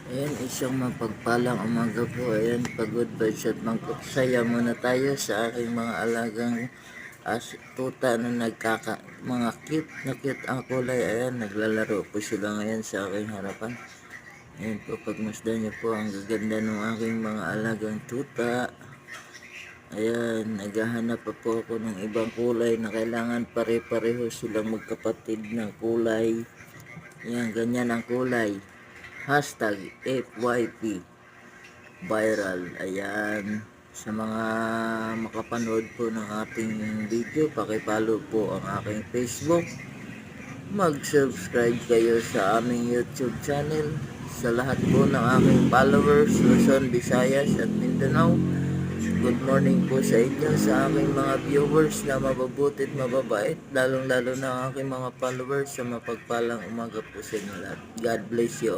Ayan, isang mapagpalang umaga po. Ayan, pagod vibes at saya muna tayo sa aking mga alagang tuta na mga cute na cute ang kulay. Ayan, naglalaro po sila ngayon sa aking harapan. Ayan po, pagmasdan niyo po ang gaganda ng aking mga alagang tuta. Ayan, naghahanap pa po ako ng ibang kulay na kailangan pare-pareho silang magkapatid ng kulay. Ayan, ganyan ang kulay. Hashtag FYP viral. Ayan, sa mga makapanood po ng ating video, pakipollow po ang aking Facebook, mag-subscribe kayo sa aming YouTube channel. Sa lahat po ng aking followers, Luzon, Visayas at Mindanao, good morning po sa inyo, sa aking mga viewers na mababuti at mababait, lalong lalo na ang aking mga followers, sa mapagpalang umaga po sa inyo lahat. God bless you all.